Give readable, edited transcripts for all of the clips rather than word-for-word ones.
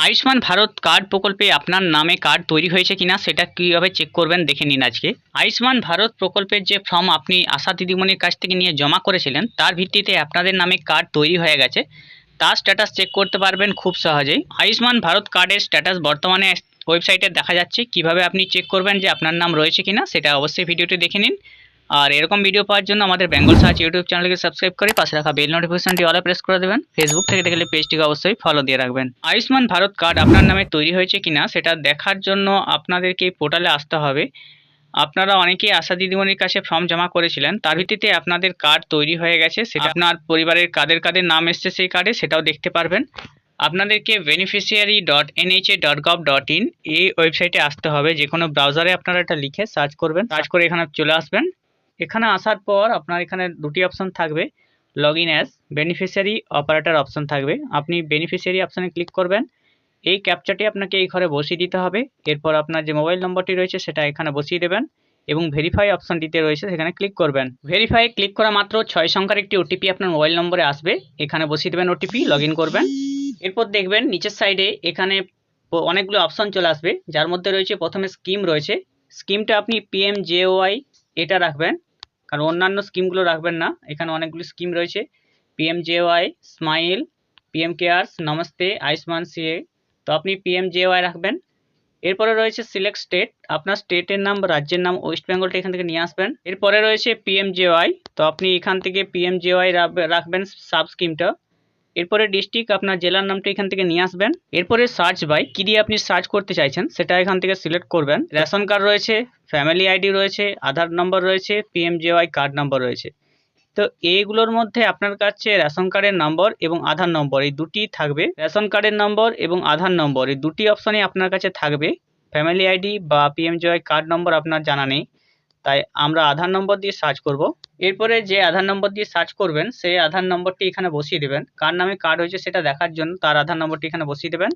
Ayushman Bharat card প্রকল্পে আপনার নামে কার্ড তৈরি হয়েছে কিনা সেটা কীভাবে চেক করবেন দেখে নিন আজকে। আয়ুষ্মান ভারত প্রকল্পের যে ফর্ম আপনি আশা দিদিমণির কাছ থেকে নিয়ে জমা করেছিলেন তার ভিত্তিতে আপনাদের নামে কার্ড তৈরি হয়ে গেছে, তার স্ট্যাটাস চেক করতে পারবেন খুব সহজেই। আয়ুষ্মান ভারত কার্ডের স্ট্যাটাস বর্তমানে ওয়েবসাইটে দেখা যাচ্ছে। কিভাবে আপনি চেক করবেন যে আপনার নাম রয়েছে কিনা সেটা অবশ্যই ভিডিওটি দেখে নিন। আর এরকম ভিডিও পাওয়ার জন্য আমাদের বেঙ্গল সার্চ ইউটিউব চ্যানেলকে সাবস্ক্রাইব করে পাশে রাখা বেল নোটিফিকেশনটি অলে প্রেস করে দেবেন। ফেসবুক থেকে দেখলে পেজটিকে অবশ্যই ফলো দিয়ে রাখবেন। আয়ুষ্মান ভারত কার্ড আপনার নামে তৈরি হয়েছে কিনা সেটা দেখার জন্য আপনাদেরকে এই পোর্টালে আসতে হবে। আপনারা অনেকেই আশা দিদিমণির কাছে ফর্ম জমা করেছিলেন, তার ভিত্তিতে আপনাদের কার্ড তৈরি হয়ে গেছে। সেটা আপনার পরিবারের কাদের কাদের নাম এসছে সেই কার্ডে সেটাও দেখতে পারবেন। আপনাদেরকে beneficiary.nha.gov.in এই ওয়েবসাইটে আসতে হবে। যে কোনো ব্রাউজারে আপনারা এটা লিখে সার্চ করবেন, সার্চ করে এখানে চলে আসবেন। এখানে আসার পর আপনার এখানে দুটি অপশন থাকবে, log in as beneficiary operator option থাকবে। আপনি বেনিফিশিয়ারি অপশানে ক্লিক করবেন। এই ক্যাপচাটি আপনাকে এই ঘরে বসিয়ে দিতে হবে। এরপর আপনার যে মোবাইল নম্বরটি রয়েছে সেটা এখানে বসিয়ে দেবেন এবং ভেরিফাই অপশনটিতে রয়েছে সেখানে ক্লিক করবেন। ভেরিফাই ক্লিক করা মাত্র 6 সংখ্যার একটি ওটিপি আপনার মোবাইল নম্বরে আসবে। এখানে বসিয়ে দেবেন ওটিপি, লগ ইন করবেন। এরপর দেখবেন নিচের সাইডে এখানে অনেকগুলো অপশন চলে আসবে, যার মধ্যে রয়েছে প্রথমে স্কিম রয়েছে। স্কিমটা আপনি PMJOY এটা রাখবেন, কারণ অন্যান্য স্কিমগুলো রাখবেন না। এখানে অনেকগুলো স্কিম রয়েছে, PMJOY, smile, PM cares, namaste, Ayushman CA। তো আপনি PMJOY রাখবেন। এরপরে রয়েছে সিলেক্ট স্টেট, আপনার স্টেটের নাম বা রাজ্যের নাম ওয়েস্ট বেঙ্গলটা এখান থেকে নিয়ে আসবেন। এরপরে রয়েছে PMJOY, তো আপনি এখান থেকে PMJOY রাখবেন সাব স্কিমটা। এরপরে ডিস্ট্রিক্ট, আপনার জেলার নামটা এখান থেকে নিয়ে আসবেন। এরপরে সার্চ বাই, কি দিয়ে আপনি সার্চ করতে চাইছেন সেটা এখান থেকে সিলেক্ট করবেন। রেশন কার্ড রয়েছে, ফ্যামিলি আইডি রয়েছে, আধার নম্বর রয়েছে, PMJOY কার্ড নম্বর রয়েছে। তো এইগুলোর মধ্যে আপনার কাছে রেশন কার্ডের নম্বর এবং আধার নম্বর এই দুটি থাকবে। রেশন কার্ডের নম্বর এবং আধার নম্বর এই দুটি অপশনই আপনার কাছে থাকবে। ফ্যামিলি আইডি বা PMJOY কার্ড নম্বর আপনার জানা নেই, তাই আমরা আধার নম্বর দিয়ে সার্চ করব। এরপরে যে আধার নম্বর দিয়ে সার্চ করবেন সেই আধার নম্বরটি এখানে বসিয়ে দেবেন। কার নামে কার্ড হয়েছে সেটা দেখার জন্য তার আধার নম্বরটি এখানে বসিয়ে দেবেন।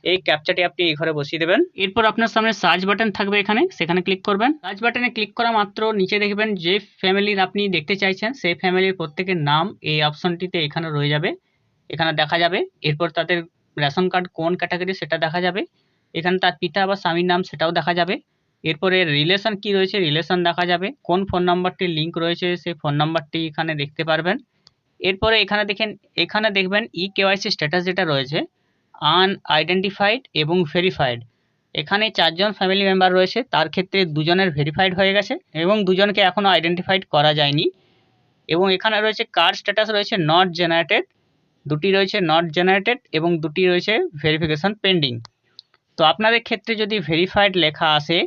এই ক্যাপচাটি আপনি এই ঘরে বসিয়ে দেবেন। এরপর আপনার সামনে সার্চ বাটন থাকবে, এখানে সেখানে ক্লিক করবেন। সার্চ বাটনে ক্লিক করা মাত্র নিচে দেখবেন যে ফ্যামিলির আপনি দেখতে চাইছেন সেই ফ্যামিলির প্রত্যেকের নাম এই অপশনটিতে এখানে রয়ে যাবে, এখানে দেখা যাবে। এরপর তাদের রেশন কার্ড কোন ক্যাটাগরি সেটা দেখা যাবে। এখানে তার পিতা বা স্বামীর নাম সেটাও দেখা যাবে। এরপরে রিলেশন কি রয়েছে রিলেশন দেখা যাবে। কোন ফোন নাম্বারটি লিঙ্ক রয়েছে সেই ফোন নাম্বারটি এখানে দেখতে পারবেন। এরপরে এখানে দেখবেন KYC স্ট্যাটাস যেটা রয়েছে আনআইডেন্টিফাইড এবং ভেরিফাইড। এখানে 4 জন ফ্যামিলি মেম্বার রয়েছে, তার ক্ষেত্রে 2 জনের ভেরিফাইড হয়ে গেছে এবং 2 জনকে এখনও আইডেন্টিফাইড করা যায়নি। এবং এখানে রয়েছে কার্ড স্ট্যাটাস রয়েছে নট জেনারেটেড, দুটি রয়েছে নট জেনারেটেড এবং দুটি রয়েছে ভেরিফিকেশন পেন্ডিং। তো আপনাদের ক্ষেত্রে যদি ভেরিফাইড লেখা আসে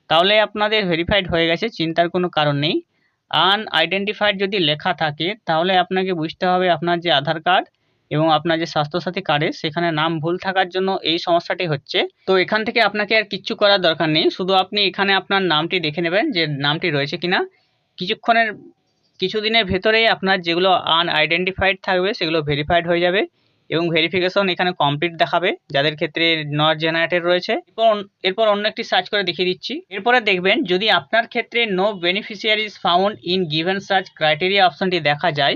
তাহলে আপনাদের ভেরিফাইড হয়ে গেছে, চিন্তার কোনো কারণ নেই। আনআইডেন্টিফাইড যদি লেখা থাকে তাহলে আপনাকে বুঝতে হবে আপনার যে আধার কার্ড এবং আপনার যে স্বাস্থ্যসাথী কার্ডে সেখানে নাম ভুল থাকার জন্য এই সমস্যাটি হচ্ছে। তো এখান থেকে আপনাকে আর কিচ্ছু করার দরকার নেই, শুধু আপনি এখানে আপনার নামটি দেখে নেবেন যে নামটি রয়েছে কিনা। কিছুদিনের ভেতরেই আপনার যেগুলো আনআইডেন্টিফাইড থাকবে সেগুলো ভেরিফাইড হয়ে যাবে এবং ভেরিফিকেশন এখানে কমপ্লিট দেখাবে যাদের ক্ষেত্রে নট জেনারেটেড রয়েছে। এরপর অন্য একটি সার্চ করে দেখিয়ে দিচ্ছি। এরপরে দেখবেন যদি আপনার ক্ষেত্রে no beneficiaries found in given search criteria অপশনটি দেখা যায়,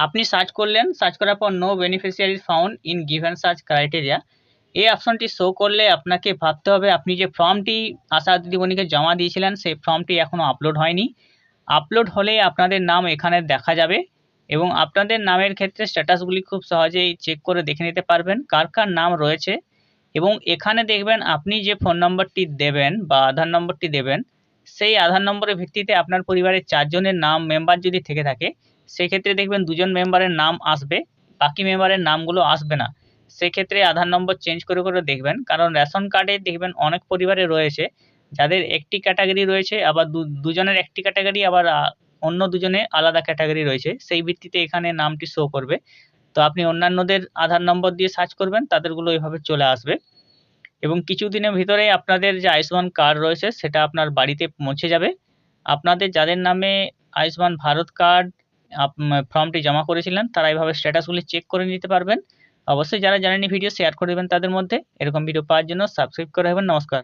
আপনি সার্চ করলেন, সার্চ করার পর no beneficiaries found in given search criteria এই অপশনটি শো করলে আপনাকে ভাবতে হবে আপনি যে ফর্মটি আশা দিদিমণিকে জমা দিয়েছিলেন সেই ফর্মটি এখনও আপলোড হয়নি। আপলোড হলে আপনাদের নাম এখানে দেখা যাবে এবং আপনাদের নামের ক্ষেত্রে স্ট্যাটাসগুলি খুব সহজেই চেক করে দেখে নিতে পারবেন কার কার নাম রয়েছে। এবং এখানে দেখবেন আপনি যে ফোন নম্বরটি দেবেন বা আধার নম্বরটি দেবেন সেই আধার নম্বরের ভিত্তিতে আপনার পরিবারের 4 জনের নাম মেম্বার যদি থেকে থাকে সেক্ষেত্রে দেখবেন 2 জন মেম্বারের নাম আসবে, বাকি মেম্বারের নামগুলো আসবে না। সেক্ষেত্রে আধার নম্বর চেঞ্জ করে করে দেখবেন, কারণ রেশন কার্ডে দেখবেন অনেক পরিবারে রয়েছে যাদের একটি ক্যাটাগরি রয়েছে, আবার দুজনের একটি ক্যাটাগরি, আবার অন্য দুজনে আলাদা ক্যাটাগরি রয়েছে, সেই ভিত্তিতে এখানে নামটি শো করবে। তো আপনি অন্যান্যদের আধার নম্বর দিয়ে সার্চ করবেন, তাদেরগুলো এইভাবে চলে আসবে এবং কিছুদিনের ভিতরে আপনাদের যে আয়ুষ্মান কার্ড রয়েছে সেটা আপনার বাড়িতে পৌঁছে যাবে। আপনাদের যাদের নামে আয়ুষ্মান ভারত কার্ড ফর্মটি জমা করেছিলেন তারা এইভাবে স্ট্যাটাসগুলি চেক করে নিতে পারবেন। অবশ্যই যারা জানেননি ভিডিও শেয়ার করে দেবেন তাদের মধ্যে। এরকম ভিডিও পাওয়ার জন্য সাবস্ক্রাইব করে রাখবেন। নমস্কার।